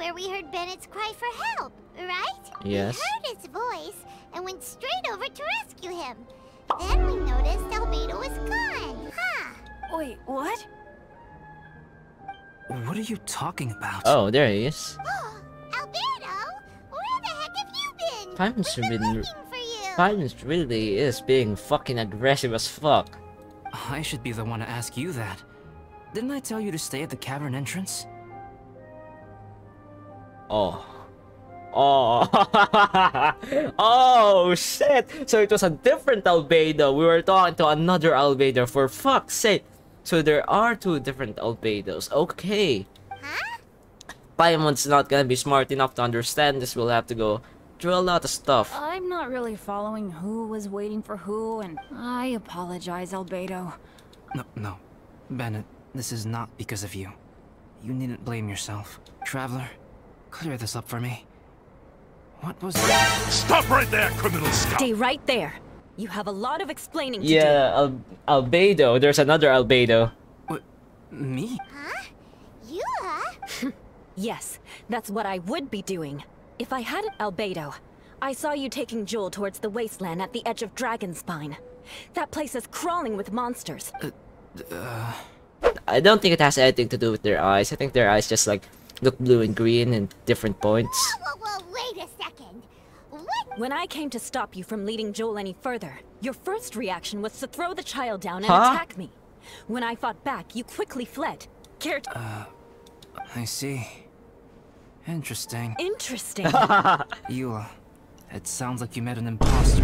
where we heard Bennett's cry for help, right? Yes. We heard his voice and went straight over to rescue him. Then we noticed Albedo was gone. Huh? Wait, what? What are you talking about? Oh, there he is. Albedo? Where the heck have you been? Paimon's We've been been- looking for you. Paimon's really is being fucking aggressive as fuck. I should be the one to ask you that. Didn't I tell you to stay at the cavern entrance? Oh. Oh. Oh, shit. So it was a different Albedo. We were talking to another Albedo, for fuck's sake. So there are two different Albedos. Okay. Huh? Paimon's not gonna be smart enough to understand this. We'll have to go through a lot of stuff. I'm not really following who was waiting for who, and I apologize, Albedo. No. Bennett, this is not because of you. You needn't blame yourself. Traveler, clear this up for me. What was that? Stop right there, criminal scout! Stay right there. You have a lot of explaining to do. Yeah, Albedo. There's another Albedo. What? Me? Huh? You, huh? Yes, that's what I would be doing. If I hadn't Albedo, I saw you taking Joel towards the wasteland at the edge of Dragonspine. That place is crawling with monsters. I don't think it has anything to do with their eyes. I think their eyes just like look blue and green in different points. Whoa, wait a second. What? When I came to stop you from leading Joel any further, your first reaction was to throw the child down and Huh? attack me. When I fought back, you quickly fled. Care to— I see. Interesting. Interesting. You, it sounds like you met an imposter.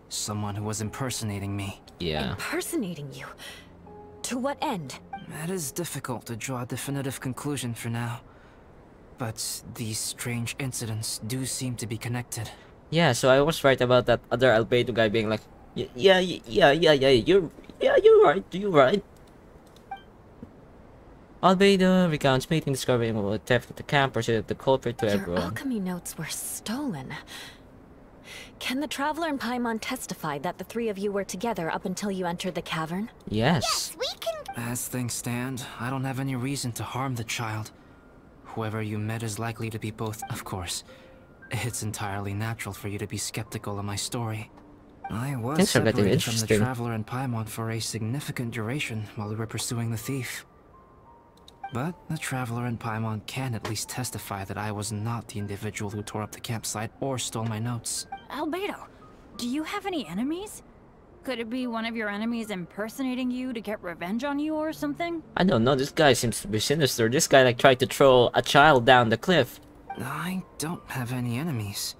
Someone who was impersonating me. Yeah. Impersonating you. To what end? It is difficult to draw a definitive conclusion for now. But these strange incidents do seem to be connected. Yeah, so I was right about that other Albedo guy being like, yeah, you're right. Albedo recounts meeting, discovering a theft at the camp, pursued the culprit to Your everyone. alchemy notes were stolen. Can the Traveler and Paimon testify that the three of you were together up until you entered the cavern? Yes. We can. As things stand, I don't have any reason to harm the child. Whoever you met is likely to be both, of course. It's entirely natural for you to be skeptical of my story. I was Things are getting separated from the interesting. Traveler and Paimon for a significant duration while we were pursuing the thief. But the Traveler and Paimon can at least testify that I was not the individual who tore up the campsite or stole my notes. Albedo, do you have any enemies? Could it be one of your enemies impersonating you to get revenge on you or something? I don't know, this guy seems to be sinister. This guy like tried to throw a child down the cliff. I don't have any enemies.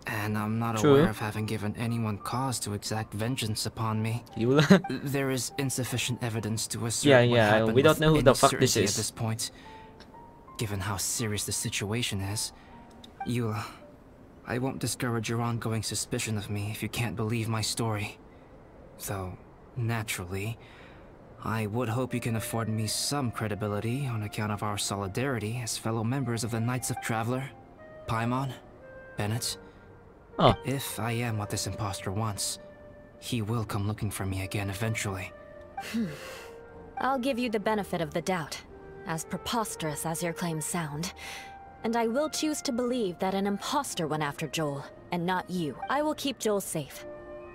And I'm not True. aware of having given anyone cause to exact vengeance upon me. You There is insufficient evidence to assert Yeah, what yeah, happened we don't with know who any the fuck this certainty is. At this point, given how serious the situation is, I won't discourage your ongoing suspicion of me if you can't believe my story. Though, naturally, I would hope you can afford me some credibility on account of our solidarity as fellow members of the Knights of Traveler, Paimon, Bennett. Oh. If I am what this imposter wants, he will come looking for me again eventually. I'll give you the benefit of the doubt, as preposterous as your claims sound. And I will choose to believe that an imposter went after Joel, and not you. I will keep Joel safe.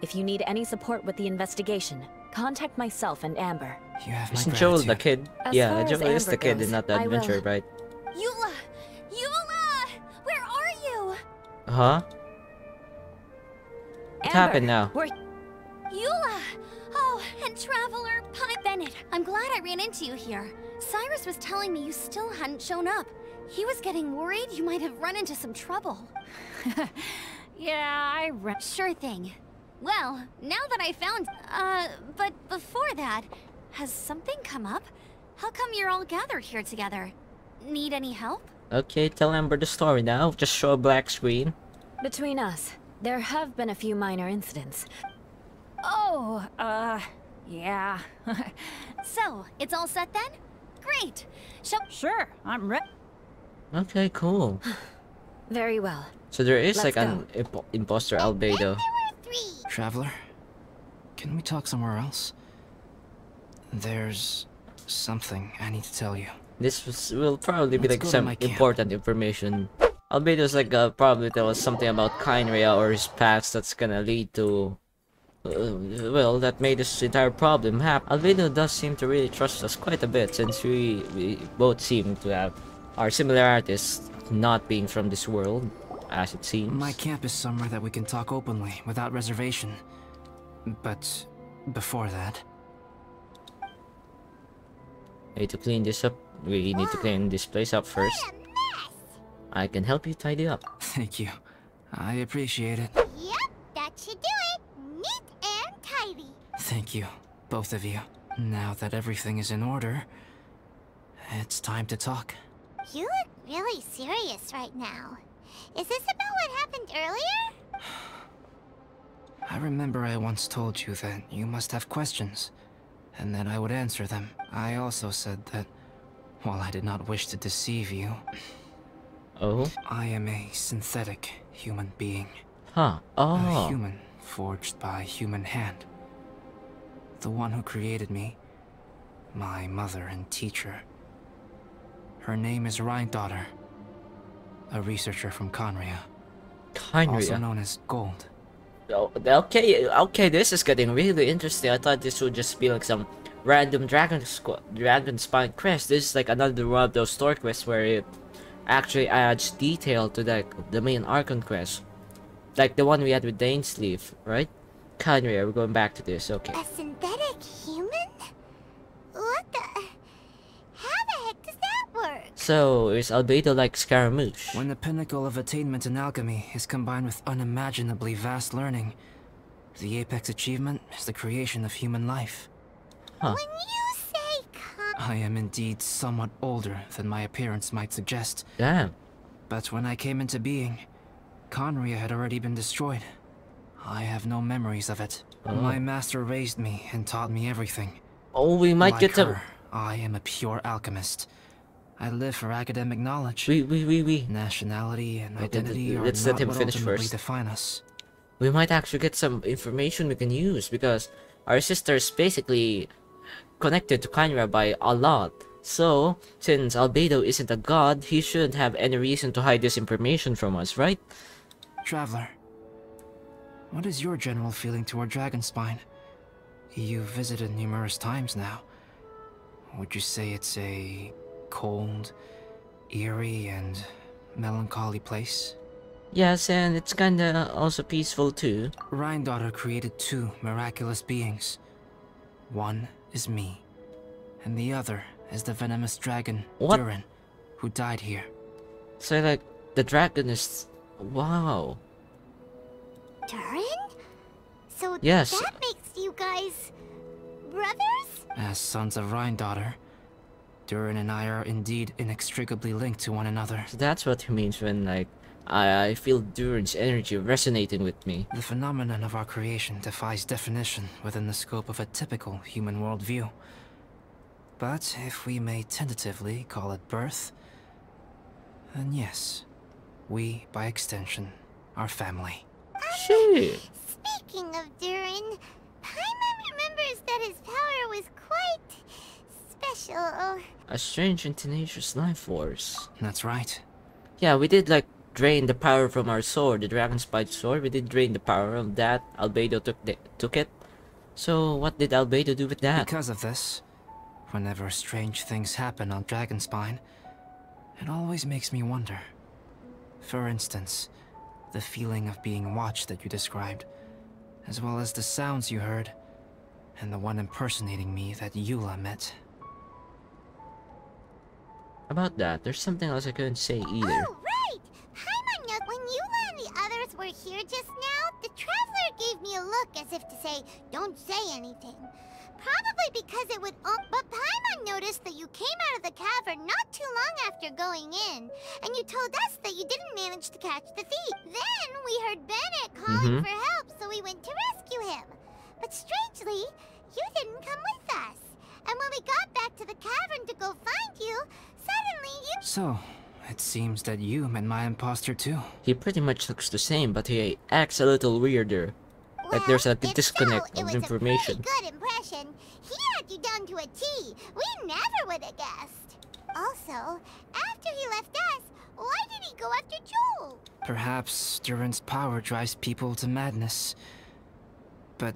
If you need any support with the investigation, contact myself and Amber. You have my Isn't Joel the gratitude. kid? As Yeah, far as Joel is the Amber kid goes, and not the I will- adventurer, right? Eula! Eula! Where are you? Huh? What happened now? We're Eula! Oh, and Traveler Bennett, I'm glad I ran into you here. Cyrus was telling me you still hadn't shown up. He was getting worried you might have run into some trouble. Yeah, Sure thing. Well, now that I found... but before that, has something come up? How come you're all gathered here together? Need any help? Okay, tell Amber the story now. Just show a black screen. between us. There have been a few minor incidents. Oh, yeah. So, it's all set then? Great! Sure, I'm ready. Okay, cool. Very well. So there is Let's like an imposter Albedo. Traveler, can we talk somewhere else? There's something I need to tell you. will probably be Let's like go to some my camp. important information. Albedo's like probably tell us something about Khaenri'ah or his past that's gonna lead to well, that made this entire problem happen. Albedo does seem to really trust us quite a bit since we both seem to have our similarities not being from this world, as it seems. My camp is somewhere that we can talk openly, without reservation. But before that... Need to clean this up. We need to clean this place up first. What a mess! I can help you tidy up. Thank you. I appreciate it. Yep, that should do it. Neat and tidy. Thank you, both of you. Now that everything is in order, it's time to talk. You look really serious right now. Is this about what happened earlier? I remember I once told you that you must have questions, and that I would answer them. I also said that, while I did not wish to deceive you, Oh? I am a synthetic human being. Huh. A Oh. human forged by human hand. The one who created me, my mother and teacher. Her name is Rhine-daughter, a researcher from Khaenri'ah, also Khaenri'ah. known as Gold. Oh, okay, this is getting really interesting. I thought this would just be like some random dragon spine quest. This is like another one of those story quests where it actually adds detail to the main archon quest. Like the one we had with Dainsleaf, right? Khaenri'ah, we're going back to this, okay. A synthetic human? What the... How the heck does that work? So, is Albedo like Scaramouche? When the pinnacle of attainment in alchemy is combined with unimaginably vast learning, the apex achievement is the creation of human life. Huh. When you say I am indeed somewhat older than my appearance might suggest, Damn. but when I came into being, Khaenri'ah had already been destroyed. I have no memories of it. Oh. My master raised me and taught me everything. Oh, we might Like get to... her, I am a pure alchemist. I live for academic knowledge. We Nationality and Wait, identity are let's not let him what finish ultimately first. define us. We might actually get some information we can use because our sister is basically connected to Khaenri'ah by a lot. So, since Albedo isn't a god, he shouldn't have any reason to hide this information from us, right? Traveler, what is your general feeling toward Dragonspine? You've visited numerous times now. Would you say it's a cold, eerie, and melancholy place? Yes, and it's kinda also peaceful too. Rhine-daughter created two miraculous beings. One is me, and the other is the venomous dragon, What? Durin, who died here. So like, the dragon is... Wow. Durin? So Yes. that makes you guys... brothers? As sons of Rhine-daughter, Durin and I are indeed inextricably linked to one another. So that's what he means when like, I feel Durin's energy resonating with me. The phenomenon of our creation defies definition within the scope of a typical human worldview. But if we may tentatively call it birth, then yes, we, by extension, are family. Shit. Speaking of Durin, Paimon remembers that his power was quite... special. A strange and tenacious life force. That's right. Yeah, we did like drain the power from our sword, the dragon spine sword. We did drain the power of that. Albedo took it. So what did Albedo do with that? Because of this, whenever strange things happen on Dragonspine, it always makes me wonder. For instance, the feeling of being watched that you described, as well as the sounds you heard, and the one impersonating me that Eula met. About that, there's something else I couldn't say either. Oh, right! Paimon note when Eula and the others were here just now, the Traveler gave me a look as if to say, don't say anything. Probably because it would... but Paimon noticed that you came out of the cavern not too long after going in, and you told us that you didn't manage to catch the thief. Then we heard Bennett calling for help, so we went to rescue him. But strangely, you didn't come with us. And when we got back to the cavern to go find you, suddenly you... So, it seems that you met my imposter too. He pretty much looks the same, but he acts a little weirder. Like there's a disconnect of information. It was a pretty good impression. He had you down to a T. We never would have guessed. Also, after he left us, why did he go after Joel? Perhaps Durin's power drives people to madness. But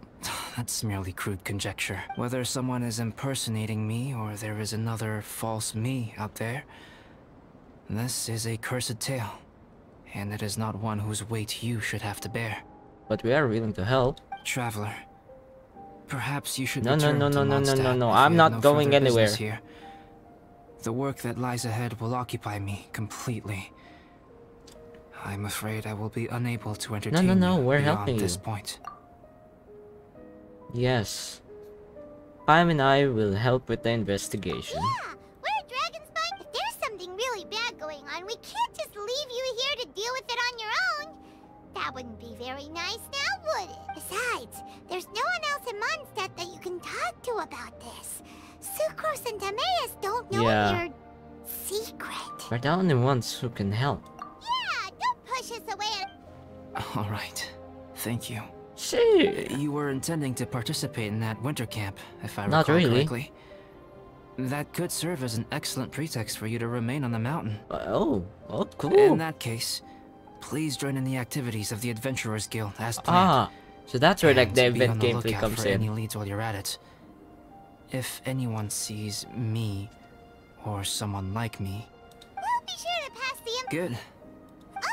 that's merely crude conjecture. Whether someone is impersonating me or there is another false me out there, this is a cursed tale, and it is not one whose weight you should have to bear. But we are willing to help. Traveler, perhaps you should No, return to Mondstadt no. if I'm you not have no going further anywhere. business here. The work that lies ahead will occupy me completely. I'm afraid I will be unable to entertain No, you we're beyond helping this you. point. Yes. Paim and I will help with the investigation. Yeah, we're Dragonspine. If there's something really bad going on, we can't just leave you here to deal with it on your own. That wouldn't be very nice now, would it? Besides, there's no one else in Mondstadt that you can talk to about this. Sucrose and Timaeus don't know Yeah. your secret. We're the only ones who can help. Yeah, don't push us away. Alright, thank you. See. You were intending to participate in that winter camp, if I Not recall really. correctly. That could serve as an excellent pretext for you to remain on the mountain. Oh, cool. In that case, please join in the activities of the Adventurers Guild as planned. So that's where like And the be on event the gameplay lookout comes for any in. leads while you're at it. If anyone sees me, or someone like me, We'll be sure to pass the good.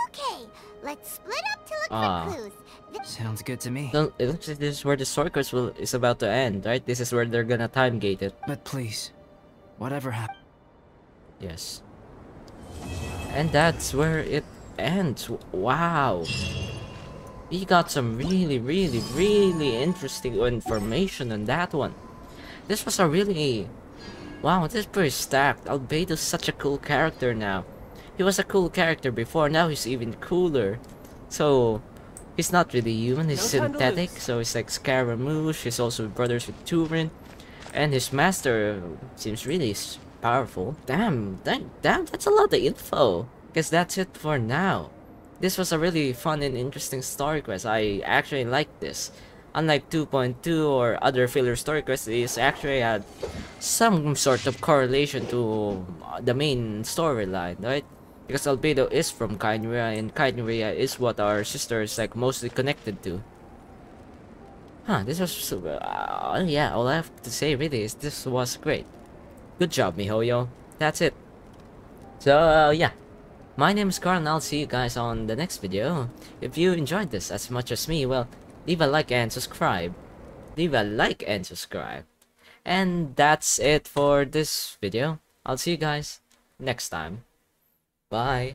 Okay, let's split up to look Ah. for clues. Sounds good to me. So it looks like this is where the story course is about to end, right? This is where they're gonna time gate it. But please, whatever happens. Yes. And that's where it ends. Wow. We got some really interesting information on that one. This was a really... Wow, this is pretty stacked. Albedo's such a cool character now. He was a cool character before, now he's even cooler. So, he's not really human, he's synthetic. So he's like Scaramouche, he's also brothers with Turin. And his master seems really powerful. Damn, that's a lot of info. Guess that's it for now. This was a really fun and interesting story quest. I actually like this. Unlike 2.2 or other filler story quests, this actually had some sort of correlation to the main storyline, right? Because Albedo is from Khaenri'ah, and Khaenri'ah is what our sister is like mostly connected to. Huh, this was... yeah, all I have to say really is this was great. Good job, Mihoyo. That's it. So, yeah. My name is Carl, and I'll see you guys on the next video. If you enjoyed this as much as me, well, leave a like and subscribe. Leave a like and subscribe. And that's it for this video. I'll see you guys next time. Bye.